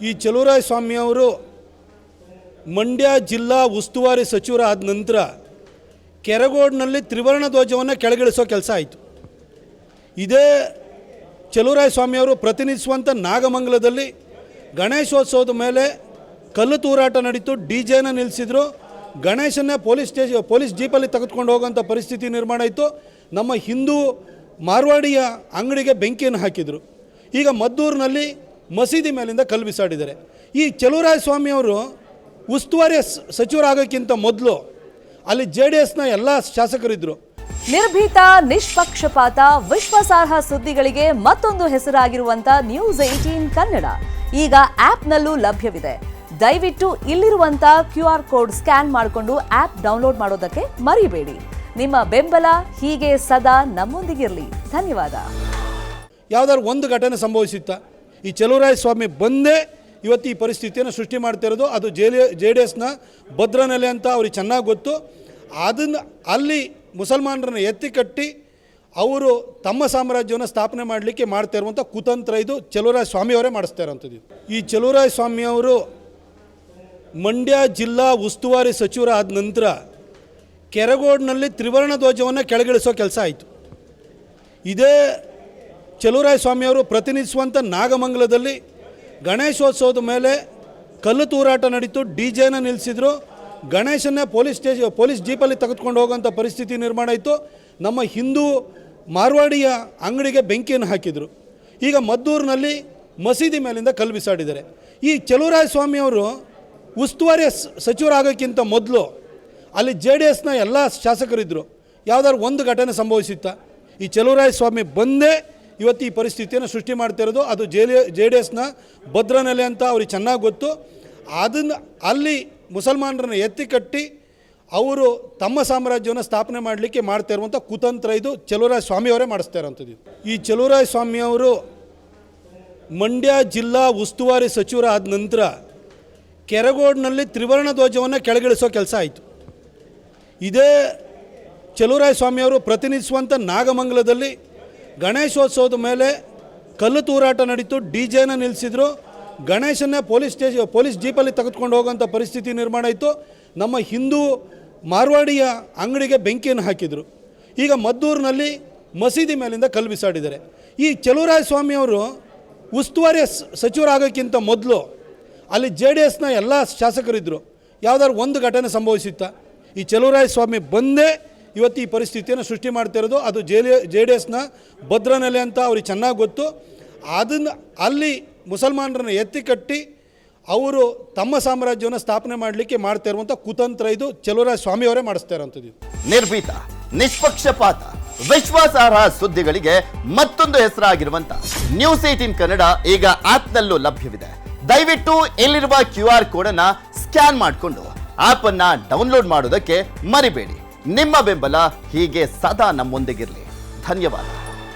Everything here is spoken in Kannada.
ಈ ಚಲುವರಾಯ ಸ್ವಾಮಿ ಅವರು ಮಂಡ್ಯ ಜಿಲ್ಲಾ ಉಸ್ತುವಾರಿ ಸಚಿವರಾದ ನಂತರ ಕೆರಗೋಡಿನಲ್ಲಿ ತ್ರಿವರ್ಣ ಧ್ವಜವನ್ನು ಕೆಳಗಿಳಿಸೋ ಕೆಲಸ ಆಯಿತು. ಇದೇ ಚಲುವರಾಯ ಸ್ವಾಮಿಯವರು ಪ್ರತಿನಿಧಿಸುವಂಥ ನಾಗಮಂಗಲದಲ್ಲಿ ಗಣೇಶೋತ್ಸವದ ಮೇಲೆ ಕಲ್ಲು ತೂರಾಟ ನಡೀತು. ಡಿಜೆನ ನಿಲ್ಲಿಸಿದ್ರು. ಗಣೇಶನ್ನೇ ಪೊಲೀಸ್ ಜೀಪಲ್ಲಿ ತೆಗೆದುಕೊಂಡು ಹೋಗೋಂಥ ಪರಿಸ್ಥಿತಿ ನಿರ್ಮಾಣ ಆಯಿತು. ನಮ್ಮ ಹಿಂದೂ ಮಾರ್ವಾಡಿಯ ಅಂಗಡಿಗೆ ಬೆಂಕಿಯನ್ನು ಹಾಕಿದರು. ಈಗ ಮದ್ದೂರಿನಲ್ಲಿ ಮಸೀದಿ ಮೇಲಿಂದ ಕಲ್ಲು ಬಿಸಾಡಿದ್ದಾರೆ. ಈ ಚಲುವರಾಯ ಸ್ವಾಮಿಯವರು ಉಸ್ತುವಾರಿ ಸಚಿವರಾಗೋಕ್ಕಿಂತ ಮೊದಲು ಅಲ್ಲಿ JDSನ ಎಲ್ಲ ಶಾಸಕರಿದ್ದರು. ನಿರ್ಭೀತ, ನಿಷ್ಪಕ್ಷಪಾತ, ವಿಶ್ವಾಸಾರ್ಹ ಸುದ್ದಿಗಳಿಗೆ ಮತ್ತೊಂದು ಹೆಸರಾಗಿರುವಂತ News18 ಕನ್ನಡ ಈಗ ಆಪ್ನಲ್ಲೂ ಲಭ್ಯವಿದೆ. ದಯವಿಟ್ಟು ಇಲ್ಲಿರುವಂತ QR ಕೋಡ್ ಸ್ಕ್ಯಾನ್ ಮಾಡಿಕೊಂಡು ಆಪ್ ಡೌನ್ಲೋಡ್ ಮಾಡೋದಕ್ಕೆ ಮರಿಬೇಡಿ. ನಿಮ್ಮ ಬೆಂಬಲ ಹೀಗೆ ಸದಾ ನಮ್ಮೊಂದಿಗಿರಲಿ. ಧನ್ಯವಾದ. ಯಾವುದಾದ್ರು ಒಂದು ಘಟನೆ ಸಂಭವಿಸುತ್ತಾ? ಈ ಚಲುವರಾಯ ಸ್ವಾಮಿ ಬಂದೇ ಇವತ್ತು ಈ ಪರಿಸ್ಥಿತಿಯನ್ನು ಸೃಷ್ಟಿ ಮಾಡ್ತಿರೋದು. ಅದು JDSನ ಭದ್ರನೆಲೆ ಅಂತ ಅವ್ರಿಗೆ ಚೆನ್ನಾಗಿ ಗೊತ್ತು. ಅದನ್ನು ಅಲ್ಲಿ ಮುಸಲ್ಮಾನರನ್ನು ಎತ್ತಿ ಕಟ್ಟಿ ಅವರು ತಮ್ಮ ಸಾಮ್ರಾಜ್ಯವನ್ನು ಸ್ಥಾಪನೆ ಮಾಡಲಿಕ್ಕೆ ಮಾಡ್ತಾ ಇರುವಂಥ ಕುತಂತ್ರ ಇದು ಚಲುವರಾಯ ಸ್ವಾಮಿಯವರೇ ಮಾಡಿಸ್ತಾ ಇರೋಂಥದ್ದು. ಈ ಚಲುವರಾಯ ಸ್ವಾಮಿಯವರು ಮಂಡ್ಯ ಜಿಲ್ಲಾ ಉಸ್ತುವಾರಿ ಸಚಿವರಾದ ನಂತರ ಕೆರಗೋಡಿನಲ್ಲಿ ತ್ರಿವರ್ಣ ಧ್ವಜವನ್ನು ಕೆಳಗಿಳಿಸೋ ಕೆಲಸ ಆಯಿತು. ಇದೇ ಚಲುವರಾಯ ಸ್ವಾಮಿಯವರು ಪ್ರತಿನಿಧಿಸುವಂಥ ನಾಗಮಂಗಲದಲ್ಲಿ ಗಣೇಶೋತ್ಸವದ ಮೇಲೆ ಕಲ್ಲು ತೂರಾಟ ನಡೀತು. ಡಿಜೆನ ನಿಲ್ಲಿಸಿದ್ರು. ಗಣೇಶನ್ನೇ ಪೊಲೀಸ್ ಜೀಪಲ್ಲಿ ತೆಗೆದುಕೊಂಡು ಹೋಗೋಂಥ ಪರಿಸ್ಥಿತಿ ನಿರ್ಮಾಣ ಆಯಿತು. ನಮ್ಮ ಹಿಂದೂ ಮಾರ್ವಾಡಿಯ ಅಂಗಡಿಗೆ ಬೆಂಕಿಯನ್ನು ಹಾಕಿದರು. ಈಗ ಮದ್ದೂರಿನಲ್ಲಿ ಮಸೀದಿ ಮೇಲಿಂದ ಕಲ್ಲು ಬಿಸಾಡಿದ್ದಾರೆ. ಈ ಚಲುವರಾಯ ಸ್ವಾಮಿಯವರು ಉಸ್ತುವಾರಿ ಸಚಿವರಾಗೋಕ್ಕಿಂತ ಮೊದಲು ಅಲ್ಲಿ JDSನ ಎಲ್ಲ ಶಾಸಕರಿದ್ದರು. ಯಾವುದಾದ್ರು ಒಂದು ಘಟನೆ ಸಂಭವಿಸುತ್ತಾ? ಈ ಚಲುವರಾಯ ಸ್ವಾಮಿ ಬಂದೇ ಇವತ್ತು ಈ ಪರಿಸ್ಥಿತಿಯನ್ನು ಸೃಷ್ಟಿ ಮಾಡ್ತಿರೋದು. ಅದು JDSನ ಭದ್ರನೆಲೆ ಅಂತ ಅವ್ರಿಗೆ ಚೆನ್ನಾಗಿ ಗೊತ್ತು. ಅದನ್ನು ಅಲ್ಲಿ ಮುಸಲ್ಮಾನರನ್ನು ಎತ್ತಿ ಕಟ್ಟಿ ಅವರು ತಮ್ಮ ಸಾಮ್ರಾಜ್ಯವನ್ನು ಸ್ಥಾಪನೆ ಮಾಡಲಿಕ್ಕೆ ಮಾಡ್ತಾ ಇರುವಂಥ ಕುತಂತ್ರ ಇದು ಚಲುವರಾಯ ಸ್ವಾಮಿಯವರೇ ಮಾಡಿಸ್ತಾ ಇರೋಂಥದ್ದು. ಈ ಚಲುವರಾಯ ಸ್ವಾಮಿಯವರು ಮಂಡ್ಯ ಜಿಲ್ಲಾ ಉಸ್ತುವಾರಿ ಸಚಿವರಾದ ನಂತರ ಕೆರಗೋಡಿನಲ್ಲಿ ತ್ರಿವರ್ಣ ಧ್ವಜವನ್ನು ಕೆಳಗಿಳಿಸೋ ಕೆಲಸ ಆಯಿತು. ಇದೇ ಚಲುವರಾಯ ಸ್ವಾಮಿಯವರು ಪ್ರತಿನಿಧಿಸುವಂಥ ನಾಗಮಂಗಲದಲ್ಲಿ ಗಣೇಶೋತ್ಸವದ ಮೇಲೆ ಕಲ್ಲು ತೂರಾಟ ನಡೀತು. ಡಿಜೆನ ನಿಲ್ಲಿಸಿದ್ರು. ಗಣೇಶನ್ನೇ ಪೊಲೀಸ್ ಜೀಪಲ್ಲಿ ತೆಗೆದುಕೊಂಡು ಹೋಗೋಂಥ ಪರಿಸ್ಥಿತಿ ನಿರ್ಮಾಣ ಆಯಿತು. ನಮ್ಮ ಹಿಂದೂ ಮಾರ್ವಾಡಿಯ ಅಂಗಡಿಗೆ ಬೆಂಕಿಯನ್ನು ಹಾಕಿದರು. ಈಗ ಮದ್ದೂರಿನಲ್ಲಿ ಮಸೀದಿ ಮೇಲಿಂದ ಕಲ್ಲು ಬಿಸಾಡಿದ್ದಾರೆ. ಈ ಚಲುವರಾಯ ಸ್ವಾಮಿಯವರು ಉಸ್ತುವಾರಿ ಸಚಿವರಾಗೋಕ್ಕಿಂತ ಮೊದಲು ಅಲ್ಲಿ JDSನ ಎಲ್ಲ ಶಾಸಕರಿದ್ದರು. ಯಾವುದಾದ್ರು ಒಂದು ಘಟನೆ ಸಂಭವಿಸುತ್ತಾ? ಈ ಚಲುವರಾಯ ಸ್ವಾಮಿ ಬಂದೇ ಇವತ್ತು ಈ ಪರಿಸ್ಥಿತಿಯನ್ನು ಸೃಷ್ಟಿ ಮಾಡ್ತಿರೋದು. ಅದು JDSನ ಭದ್ರನೆಲೆ ಅಂತ ಅವ್ರಿಗೆ ಚೆನ್ನಾಗಿ ಗೊತ್ತು. ಅದನ್ನು ಅಲ್ಲಿ ಮುಸಲ್ಮಾನರನ್ನು ಎತ್ತಿ ಕಟ್ಟಿ ಅವರು ತಮ್ಮ ಸಾಮ್ರಾಜ್ಯವನ್ನು ಸ್ಥಾಪನೆ ಮಾಡಲಿಕ್ಕೆ ಮಾಡ್ತಾ ಇರುವಂಥ ಕುತಂತ್ರ ಇದು ಚಲುವರಾಯ ಸ್ವಾಮಿಯವರೇ ಮಾಡಿಸ್ತಾ ಇರೋಂಥದ್ದು. ನಿರ್ಭೀತ, ನಿಷ್ಪಕ್ಷಪಾತ, ವಿಶ್ವಾಸಾರ್ಹ ಸುದ್ದಿಗಳಿಗೆ ಮತ್ತೊಂದು ಹೆಸರಾಗಿರುವಂತ News18 ಕನ್ನಡ ಈಗ ಆಪ್ನಲ್ಲೂ ಲಭ್ಯವಿದೆ. ದಯವಿಟ್ಟು ಇಲ್ಲಿರುವ QR ಕೋಡ್ ಅನ್ನ ಸ್ಕ್ಯಾನ್ ಮಾಡಿಕೊಂಡು ಆಪ್ ಅನ್ನ ಡೌನ್ಲೋಡ್ ಮಾಡೋದಕ್ಕೆ ಮರಿಬೇಡಿ. ನಿಮ್ಮ ಬೆಂಬಲ ಹೀಗೆ ಸದಾ ನಮ್ಮೊಂದಿಗಿರಲಿ. ಧನ್ಯವಾದ.